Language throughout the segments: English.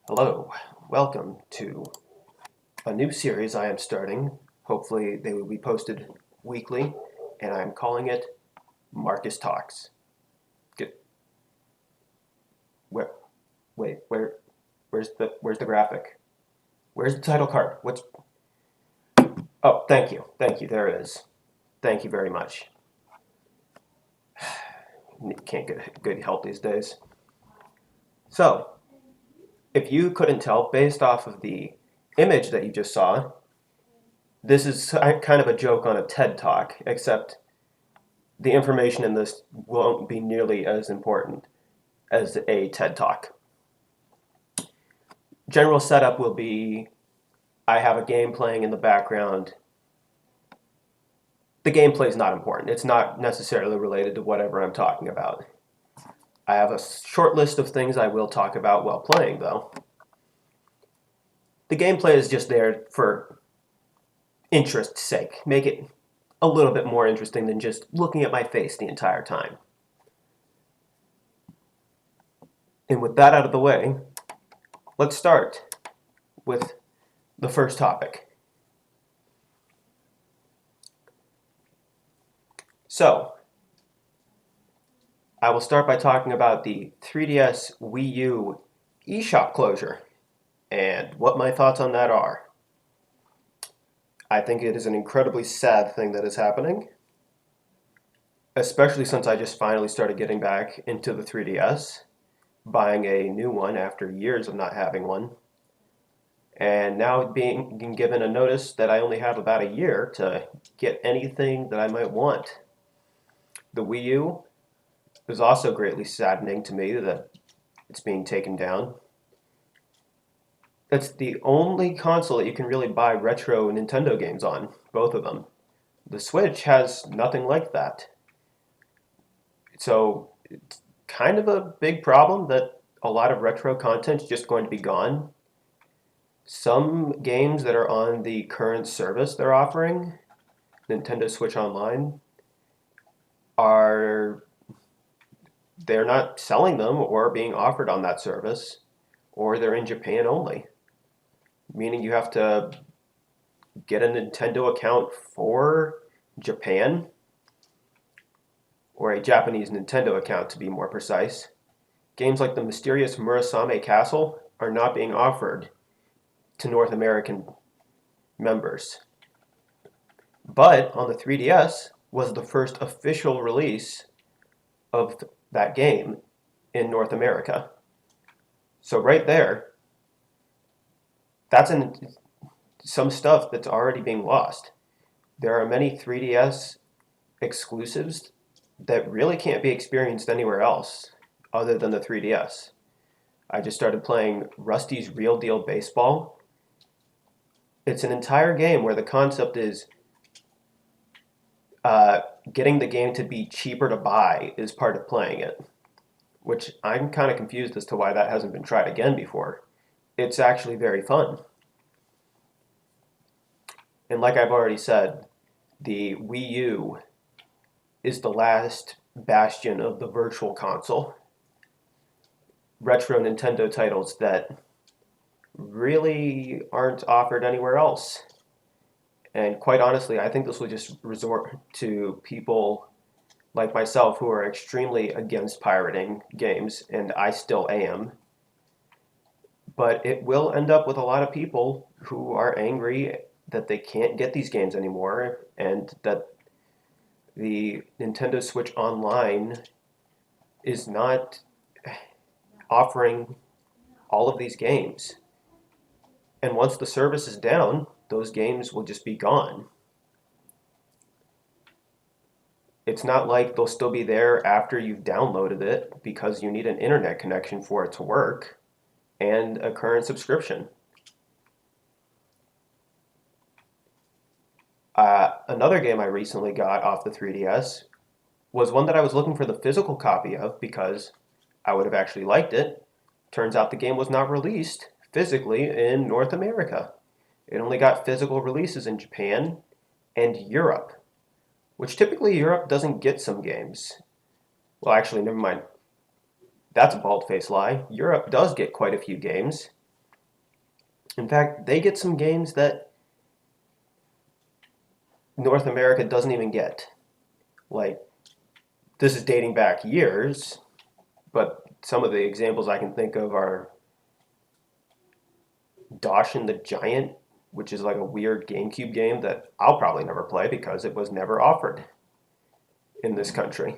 Hello, welcome to a new series I am starting. Hopefully, they will be posted weekly, and I'm calling it Marcus Talks. Get where? Wait, where's the graphic? Where's the title card? What's? Oh, thank you. There it is. Thank you very much. Can't get good help these days. So, if you couldn't tell based off of the image that you just saw, this is kind of a joke on a TED Talk, except the information in this won't be nearly as important as a TED Talk. General setup will be I have a game playing in the background. The gameplay is not important. It's not necessarily related to whatever I'm talking about. I have a short list of things I will talk about while playing, though. The gameplay is just there for interest's sake. Make it a little bit more interesting than just looking at my face the entire time. And with that out of the way, let's start with the first topic. So, I will start by talking about the 3DS Wii U eShop closure and what my thoughts on that are. I think it is an incredibly sad thing that is happening, especially since I just finally started getting back into the 3DS, buying a new one after years of not having one, and now being given a notice that I only have about a year to get anything that I might want. The Wii U is also greatly saddening to me that it's being taken down. It's the only console that you can really buy retro Nintendo games on, both of them. The Switch has nothing like that. So it's kind of a big problem that a lot of retro content is just going to be gone. Some games that are on the current service they're offering, Nintendo Switch Online, they're not selling them or being offered on that service, or they're in Japan only, meaning you have to get a Nintendo account for Japan, or a Japanese Nintendo account to be more precise. Games like the mysterious Murasame Castle are not being offered to North American members. But on the 3DS was the first official release of that game in North America. So right there, that's some stuff that's already being lost. There are many 3DS exclusives that really can't be experienced anywhere else other than the 3DS. I just started playing Rusty's Real Deal Baseball. It's an entire game where the concept is getting the game to be cheaper to buy is part of playing it, which I'm kind of confused as to why that hasn't been tried again before. It's actually very fun. And like I've already said, the Wii U is the last bastion of the virtual console. Retro Nintendo titles that really aren't offered anywhere else. And quite honestly, I think this will just resort to people like myself who are extremely against pirating games, and I still am. But it will end up with a lot of people who are angry that they can't get these games anymore, and that the Nintendo Switch Online is not offering all of these games. And once the service is down, those games will just be gone. It's not like they'll still be there after you've downloaded it, because you need an internet connection for it to work and a current subscription. Another game I recently got off the 3DS was one that I was looking for the physical copy of because I would have actually liked it. Turns out the game was not released physically in North America. It only got physical releases in Japan and Europe, which typically Europe doesn't get some games. Well, actually, never mind. That's a bald-faced lie. Europe does get quite a few games. In fact, they get some games that North America doesn't even get. Like, this is dating back years, but some of the examples I can think of are Doshin the Giant, which is like a weird GameCube game that I'll probably never play because it was never offered in this country.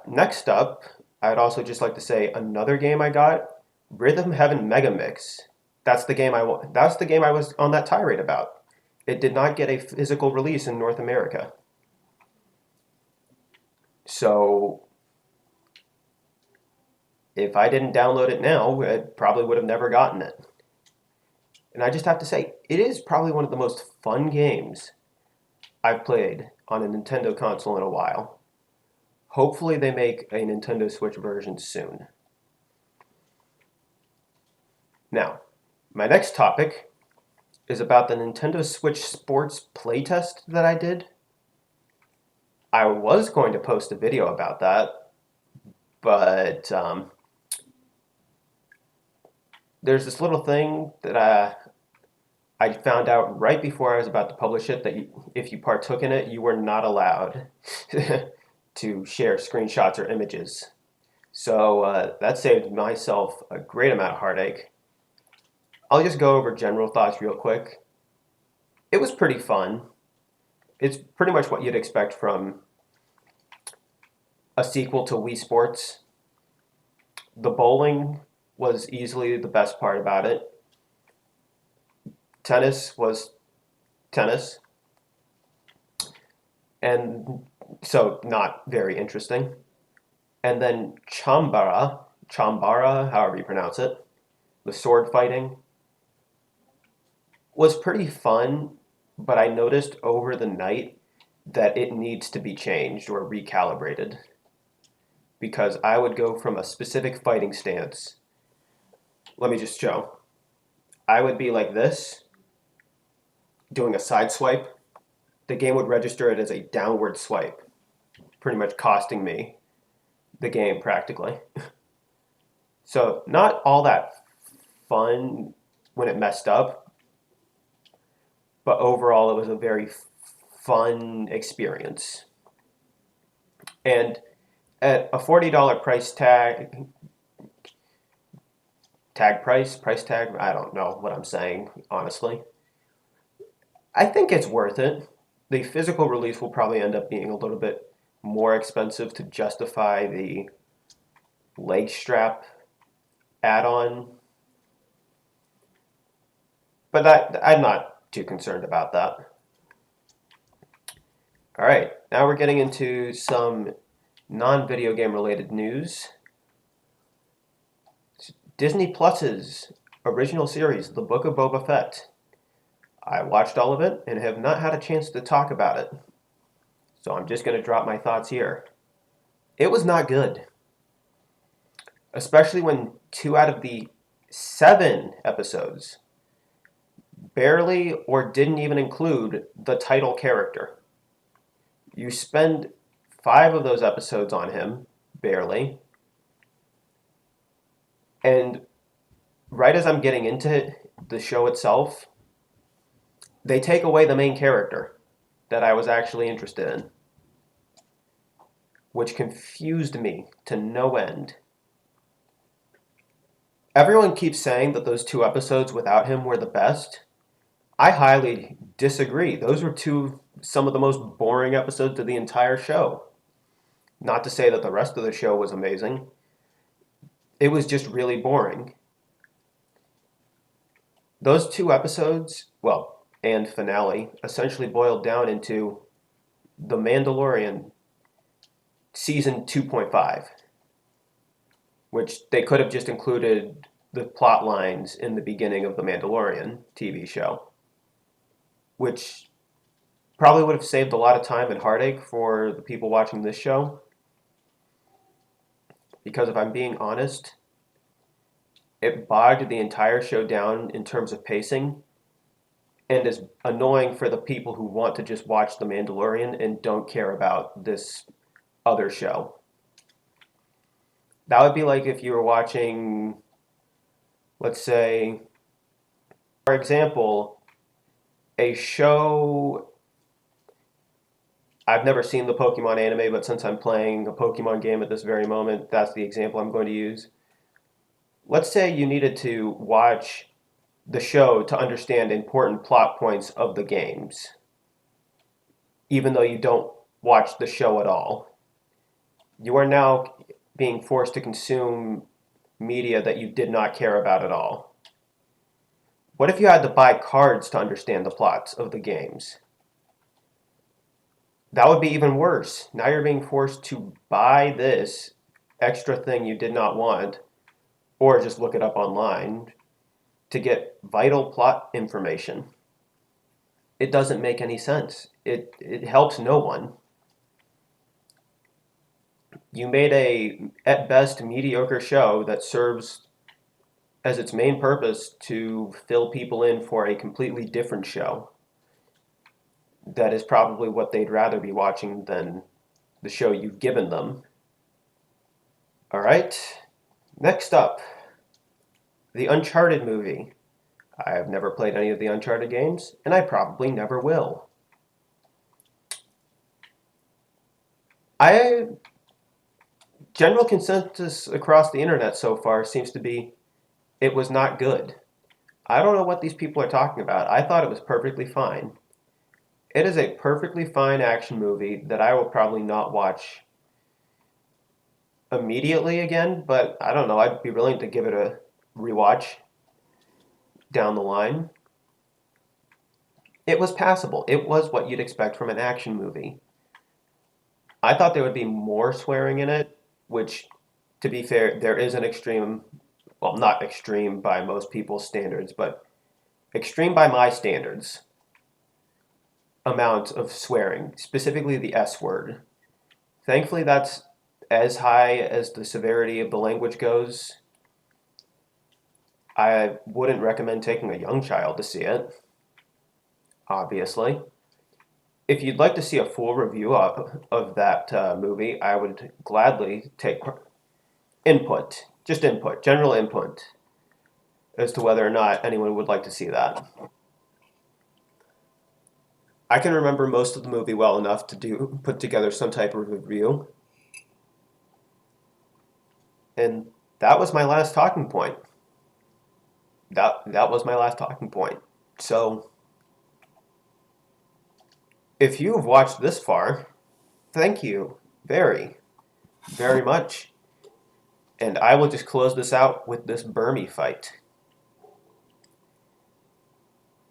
Next up, I'd also just like to say another game I got, Rhythm Heaven Mega Mix. That's the game I was on that tirade about. It did not get a physical release in North America. So if I didn't download it now, I probably would have never gotten it. And I just have to say, it is probably one of the most fun games I've played on a Nintendo console in a while. Hopefully they make a Nintendo Switch version soon. Now, my next topic is about the Nintendo Switch Sports playtest that I did. I was going to post a video about that, but there's this little thing that I found out right before I was about to publish it that if you partook in it, you were not allowed to share screenshots or images. So that saved myself a great amount of heartache. I'll just go over general thoughts real quick. It was pretty fun. It's pretty much what you'd expect from a sequel to Wii Sports. The bowling was easily the best part about it. Tennis was tennis. And so not very interesting. And then Chambara, however you pronounce it, the sword fighting, was pretty fun, but I noticed over the night that it needs to be changed or recalibrated. Because I would go from a specific fighting stance. Let me just show. I would be like this, doing a side swipe. The game would register it as a downward swipe, pretty much costing me the game practically. So not all that fun when it messed up, but overall it was a very fun experience. And at a $40 price tag, I don't know what I'm saying, honestly. I think it's worth it. The physical release will probably end up being a little bit more expensive to justify the leg strap add-on. But I'm not too concerned about that. All right, now we're getting into some non-video game related news. Disney Plus's original series, The Book of Boba Fett. I watched all of it and have not had a chance to talk about it. So I'm just going to drop my thoughts here. It was not good. Especially when 2 out of the 7 episodes barely or didn't even include the title character. You spend 5 of those episodes on him, barely. And right as I'm getting into the show itself, they take away the main character that I was actually interested in, which confused me to no end. Everyone keeps saying that those 2 episodes without him were the best. I highly disagree. Those were some of the most boring episodes of the entire show. Not to say that the rest of the show was amazing. It was just really boring. Those 2 episodes, and finale, essentially boiled down into The Mandalorian Season 2.5, which they could have just included the plot lines in the beginning of The Mandalorian TV show, which probably would have saved a lot of time and heartache for the people watching this show. Because if I'm being honest, it bogged the entire show down in terms of pacing and is annoying for the people who want to just watch The Mandalorian and don't care about this other show. That would be like if you were watching Let's say, for example, a show. I've never seen the Pokemon anime, but since I'm playing a Pokemon game at this very moment, that's the example I'm going to use. Let's say you needed to watch the show to understand important plot points of the games, even though you don't watch the show at all. You are now being forced to consume media that you did not care about at all. What if you had to buy cards to understand the plots of the games? That would be even worse. Now you're being forced to buy this extra thing you did not want, or just look it up online to get vital plot information. It doesn't make any sense. It helps no one. You made a, at best, mediocre show that serves as its main purpose to fill people in for a completely different show that is probably what they'd rather be watching than the show you've given them. All right, next up, the Uncharted movie. I have never played any of the Uncharted games, and I probably never will. I General consensus across the internet so far seems to be it was not good. I don't know what these people are talking about. I thought it was perfectly fine. It is a perfectly fine action movie that I will probably not watch immediately again, but I don't know. I'd be willing to give it a rewatch down the line. It was passable. It was what you'd expect from an action movie. I thought there would be more swearing in it, which, to be fair, there is an extreme, well, not extreme by most people's standards, but extreme by my standards, amount of swearing, specifically the S word. Thankfully, that's as high as the severity of the language goes. I wouldn't recommend taking a young child to see it, obviously. If you'd like to see a full review of that movie, I would gladly take general input as to whether or not anyone would like to see that. I can remember most of the movie well enough to put together some type of review. And that was my last talking point. That was my last talking point. So, if you have watched this far, thank you very, very much. And I will just close this out with this Burmy fight.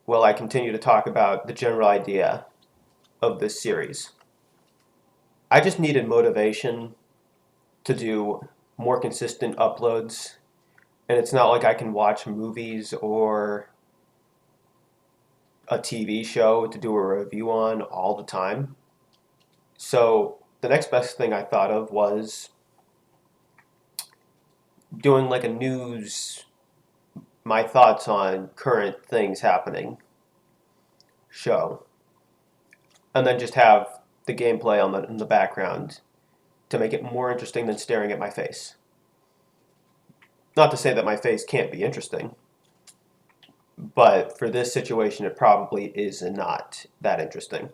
While I continue to talk about the general idea of this series. I just needed motivation to do more consistent uploads, and it's not like I can watch movies or a TV show to do a review on all the time. So the next best thing I thought of was doing like a news, my thoughts on current things happening show, and then just have the gameplay in the background to make it more interesting than staring at my face. Not to say that my face can't be interesting, but for this situation, it probably is not that interesting.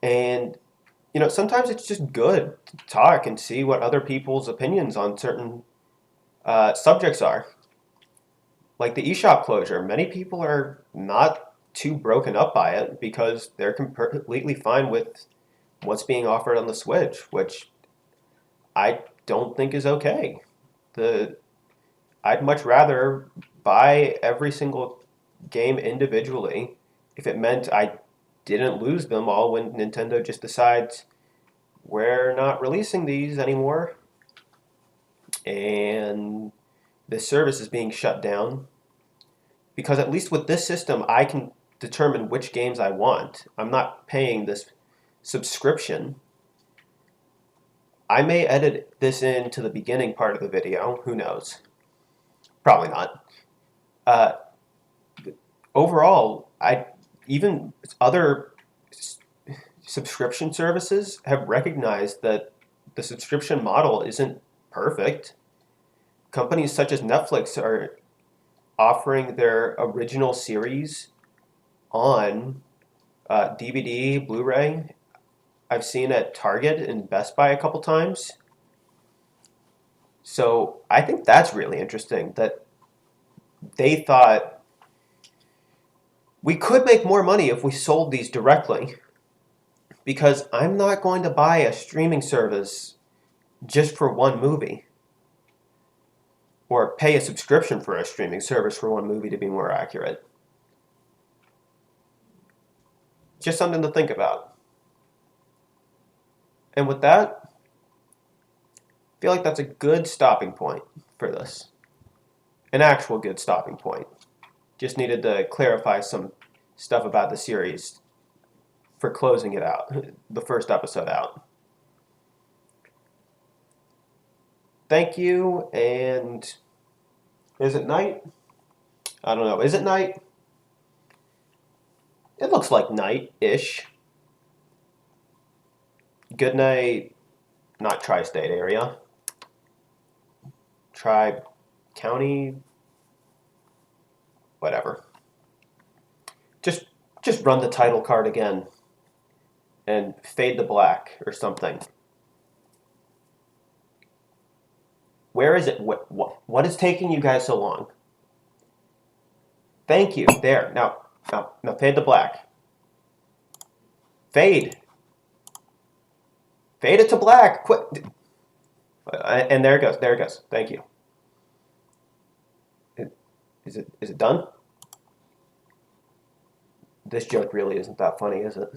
And, sometimes it's just good to talk and see what other people's opinions on certain subjects are. Like the eshop closure, many people are not too broken up by it because they're completely fine with what's being offered on the Switch, which I don't think is okay. I'd much rather buy every single game individually if it meant I didn't lose them all when Nintendo just decides we're not releasing these anymore and the service is being shut down. Because at least with this system, I can determine which games I want. I'm not paying this subscription. I may edit this into the beginning part of the video. Who knows? Probably not. Uh, Overall, even other subscription services have recognized that the subscription model isn't perfect. companies such as Netflix are offering their original series on DVD, Blu-ray. I've seen at Target and Best Buy a couple times. So I think that's really interesting that they thought we could make more money if we sold these directly, because I'm not going to buy a streaming service just for one movie, or pay a subscription for a streaming service for one movie, to be more accurate. Just something to think about. And with that, I feel like that's a good stopping point for this. An actual good stopping point. Just needed to clarify some stuff about the series for closing it out, the first episode out. Thank you, and is it night? I don't know. Is it night? It looks like night-ish. Good night, not tri-state area. Tribe, county, whatever. Just run the title card again and fade to black or something. Where is it? What is taking you guys so long? Thank you. There. Now fade to black. Fade. Fade it to black. Quit. And there it goes. There it goes. Thank you. Is it done? This joke really isn't that funny, is it?